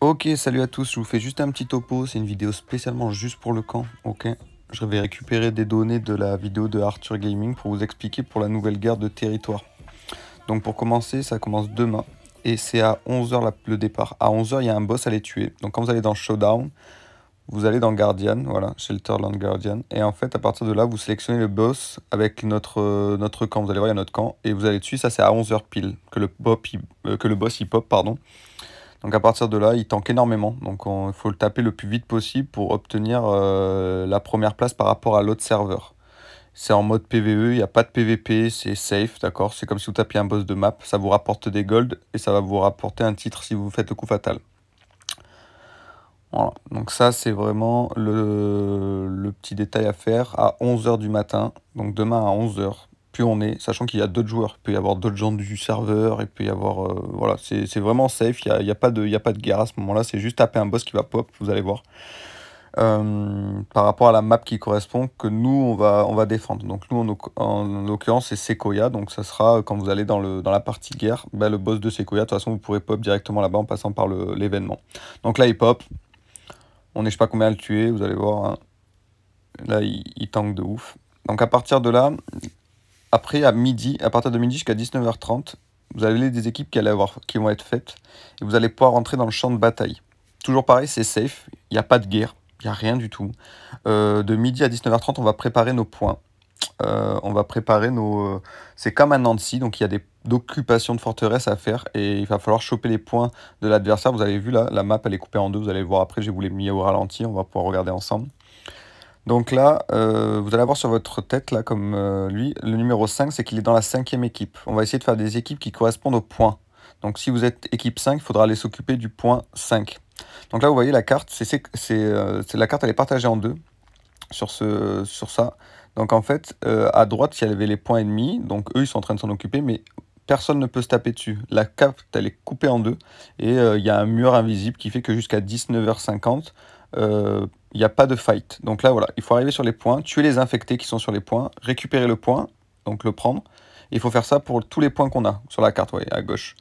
Ok, salut à tous, je vous fais juste un petit topo, c'est une vidéo spécialement juste pour le camp, ok? Je vais récupérer des données de la vidéo de Arthur Gaming pour vous expliquer pour la nouvelle guerre de territoire. Donc pour commencer, ça commence demain, et c'est à 11 h le départ. À 11 h, il y a un boss à les tuer. Donc quand vous allez dans Showdown, vous allez dans Guardian, voilà, Shelterland Guardian, et en fait à partir de là, vous sélectionnez le boss avec notre camp. Vous allez voir, il y a notre camp, et vous allez dessus, ça c'est à 11 h pile, que le boss il pop, pardon. Donc à partir de là, il tank énormément. Donc il faut le taper le plus vite possible pour obtenir la première place par rapport à l'autre serveur. C'est en mode PvE, il n'y a pas de PvP, c'est safe, d'accord? C'est comme si vous tapiez un boss de map, ça vous rapporte des golds et ça va vous rapporter un titre si vous faites le coup fatal. Voilà, donc ça c'est vraiment le petit détail à faire à 11 h du matin. Donc demain à 11 h, plus on est, sachant qu'il y a d'autres joueurs, il peut y avoir d'autres gens du serveur, il peut y avoir... voilà, c'est vraiment safe, il y a pas de guerre à ce moment-là, c'est juste taper un boss qui va pop, vous allez voir. Par rapport à la map qui correspond, que nous on va défendre. Donc nous en l'occurrence c'est Sequoia, donc ça sera quand vous allez dans la partie guerre, bah, le boss de Sequoia, de toute façon vous pourrez pop directement là-bas en passant par l'événement. Donc là il pop. On est je sais pas combien à le tuer, vous allez voir. Hein. Là, il tank de ouf. Donc à partir de là, après à midi, à partir de midi jusqu'à 19 h 30, vous avez des équipes qui vont être faites. Et vous allez pouvoir rentrer dans le champ de bataille. Toujours pareil, c'est safe, il n'y a pas de guerre, il n'y a rien du tout. De midi à 19 h 30, on va préparer nos points. On va préparer nos... c'est comme un Nancy, donc il y a des occupations de forteresse à faire et il va falloir choper les points de l'adversaire. Vous avez vu là, la map elle est coupée en deux, vous allez le voir après, je vous l'ai mis au ralenti, on va pouvoir regarder ensemble. Donc là, vous allez avoir sur votre tête, là, comme lui, le numéro 5, c'est qu'il est dans la 5e équipe. On va essayer de faire des équipes qui correspondent aux points. Donc si vous êtes équipe 5, il faudra aller s'occuper du point 5. Donc là, vous voyez la carte, la carte elle est partagée en deux sur ça. Donc en fait, à droite, il y avait les points ennemis, donc eux, ils sont en train de s'en occuper, mais personne ne peut se taper dessus. La carte, elle est coupée en deux, et il y a un mur invisible qui fait que jusqu'à 19 h 50, il n'y a pas de fight. Donc là, voilà, il faut arriver sur les points, tuer les infectés qui sont sur les points, récupérer le point, donc le prendre. Et il faut faire ça pour tous les points qu'on a sur la carte, vous voyez, à gauche.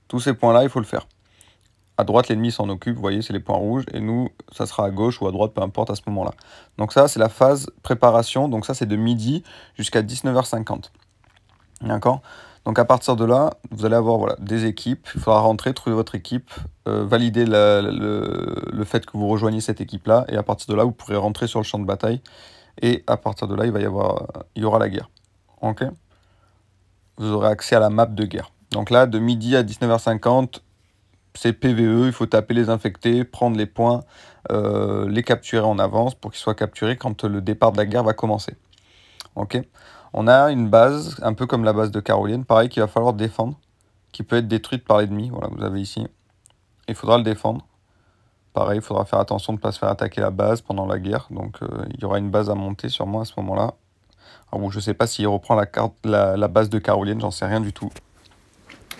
Tous ces points-là, il faut le faire. À droite, l'ennemi s'en occupe, vous voyez, c'est les points rouges, et nous, ça sera à gauche ou à droite, peu importe à ce moment-là. Donc ça, c'est la phase préparation, donc ça, c'est de midi jusqu'à 19 h 50. D'accord? Donc à partir de là, vous allez avoir voilà, des équipes, il faudra rentrer, trouver votre équipe, valider le fait que vous rejoignez cette équipe-là, et à partir de là, vous pourrez rentrer sur le champ de bataille, et à partir de là, il y aura la guerre. Ok? Vous aurez accès à la map de guerre. Donc là, de midi à 19 h 50, c'est PvE, il faut taper les infectés, prendre les points, les capturer en avance pour qu'ils soient capturés quand le départ de la guerre va commencer. Ok. On a une base, un peu comme la base de Caroline, pareil qu'il va falloir défendre, qui peut être détruite par l'ennemi. Voilà, vous avez ici. Il faudra le défendre. Pareil, il faudra faire attention de ne pas se faire attaquer la base pendant la guerre. Donc il y aura une base à monter sûrement à ce moment-là. Alors bon, je ne sais pas s'il reprend la base de Caroline, j'en sais rien du tout.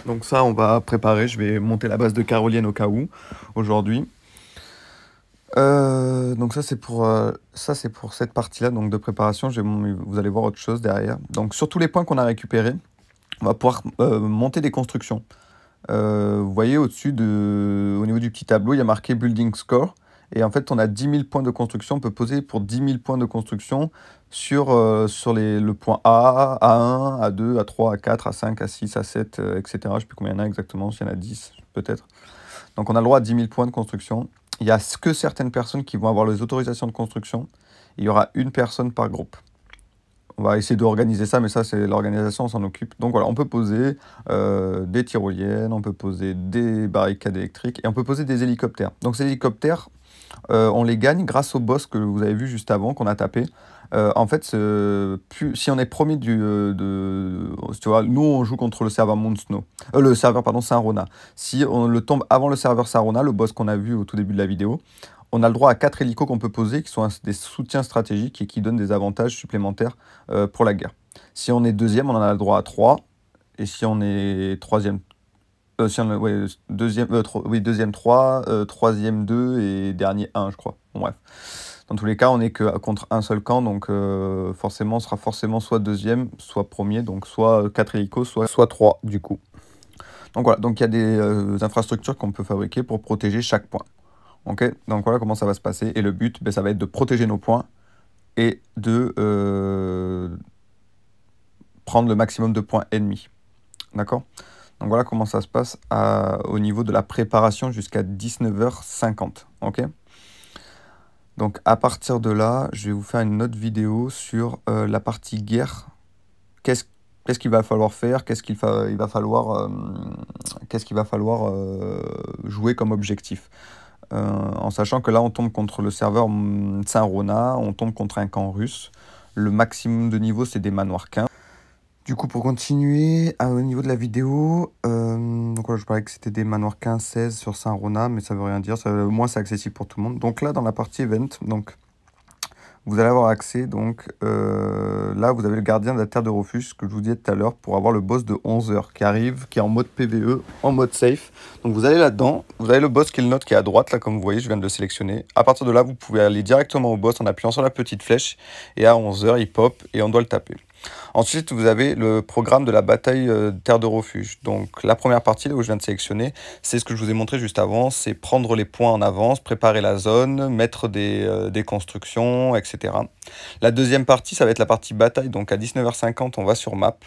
Donc ça, on va préparer. Je vais monter la base de Caroline au cas où, aujourd'hui. Donc ça c'est pour cette partie-là donc de préparation. Vous allez voir autre chose derrière. Donc sur tous les points qu'on a récupérés, on va pouvoir monter des constructions. Vous voyez au-dessus au niveau du petit tableau, il y a marqué Building Score. Et en fait, on a 10 000 points de construction. On peut poser pour 10 000 points de construction sur le point A, A1, A2, A3, A4, A5, A6, A7, etc. Je ne sais plus combien il y en a exactement, s'il y en a 10 peut-être. Donc on a le droit à 10 000 points de construction. Il n'y a que certaines personnes qui vont avoir les autorisations de construction. Il y aura une personne par groupe. On va essayer d'organiser ça, mais ça, c'est l'organisation, on s'en occupe. Donc voilà, on peut poser des tyroliennes, on peut poser des barricades électriques, et on peut poser des hélicoptères. Donc ces hélicoptères, on les gagne grâce au boss que vous avez vu juste avant, qu'on a tapé. En fait, si on est premier tu vois, nous on joue contre le serveur Moon Snow, le serveur pardon Saint-Rona. Si on le tombe avant le serveur Saint-Rona, le boss qu'on a vu au tout début de la vidéo, on a le droit à 4 hélicos qu'on peut poser, qui sont des soutiens stratégiques et qui donnent des avantages supplémentaires pour la guerre. Si on est deuxième, on en a le droit à 3, et si on est troisième, deuxième 3, troisième 2 et dernier 1, je crois. Bon, bref. Dans tous les cas, on n'est que contre un seul camp, donc forcément, on sera forcément soit deuxième, soit premier, donc soit 4 hélicos, soit 3 du coup. Donc voilà, donc il y a des infrastructures qu'on peut fabriquer pour protéger chaque point. Ok, donc voilà comment ça va se passer. Et le but, ben, ça va être de protéger nos points et de prendre le maximum de points ennemis. D'accord? Donc voilà comment ça se passe au niveau de la préparation jusqu'à 19h50. Ok? Donc à partir de là, je vais vous faire une autre vidéo sur la partie guerre. Qu'est-ce qu'il va falloir faire? Il va falloir, qu'est-ce qu'il va falloir jouer comme objectif? En sachant que là, on tombe contre le serveur Saint-Rona, on tombe contre un camp russe. Le maximum de niveau, c'est des manoirs 15. Du coup, pour continuer, au niveau de la vidéo, donc voilà, je parlais que c'était des manoirs 15-16 sur Saint-Rona, mais ça veut rien dire, au moins c'est accessible pour tout le monde. Donc là, dans la partie event, donc, vous allez avoir accès, donc là, vous avez le gardien de la terre de refuge, que je vous disais tout à l'heure, pour avoir le boss de 11 heures qui arrive, qui est en mode PVE, en mode safe. Donc vous allez là-dedans, vous avez le boss qui est le note qui est à droite, là, comme vous voyez, je viens de le sélectionner. À partir de là, vous pouvez aller directement au boss en appuyant sur la petite flèche, et à 11 heures, il pop, et on doit le taper. Ensuite, vous avez le programme de la bataille Terre de Refuge. Donc la première partie, là où je viens de sélectionner, c'est ce que je vous ai montré juste avant, c'est prendre les points en avance, préparer la zone, mettre des constructions, etc. La deuxième partie, ça va être la partie bataille. Donc à 19h50, on va sur map.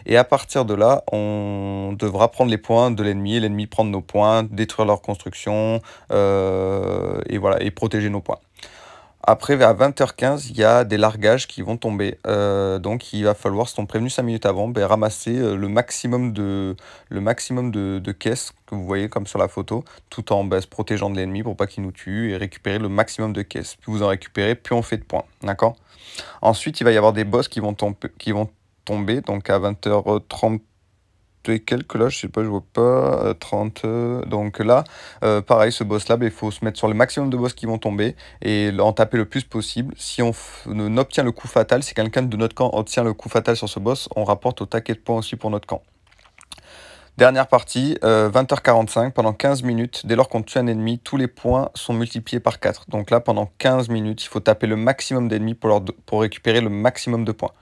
Et à partir de là, on devra prendre les points de l'ennemi prendre nos points, détruire leurs constructions, et voilà, et protéger nos points. Après, à 20h15, il y a des largages qui vont tomber. Donc, il va falloir, si on prévenu 5 minutes avant, ben, ramasser le maximum de caisses que vous voyez comme sur la photo, tout en se protégeant de l'ennemi pour pas qu'il nous tue et récupérer le maximum de caisses. Plus vous en récupérez, plus on fait de points. D'accord? Ensuite, il va y avoir des boss qui vont tomber. Donc, à 20h30 et quelques là, je sais pas, je vois pas, 30, donc là, pareil, ce boss là, il faut se mettre sur le maximum de boss qui vont tomber et en taper le plus possible. Si on obtient le coup fatal, si quelqu'un de notre camp obtient le coup fatal sur ce boss, on rapporte au taquet de points aussi pour notre camp. Dernière partie, 20h45, pendant 15 minutes, dès lors qu'on tue un ennemi, tous les points sont multipliés par 4. Donc là, pendant 15 minutes, il faut taper le maximum d'ennemis pour récupérer le maximum de points.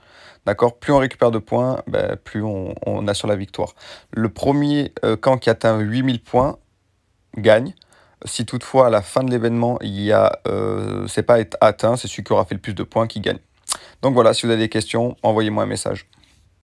D'accord? Plus on récupère de points, plus on assure la victoire. Le premier camp qui atteint 8000 points gagne. Si toutefois, à la fin de l'événement, c'est pas atteint, c'est celui qui aura fait le plus de points qui gagne. Donc voilà, si vous avez des questions, envoyez-moi un message.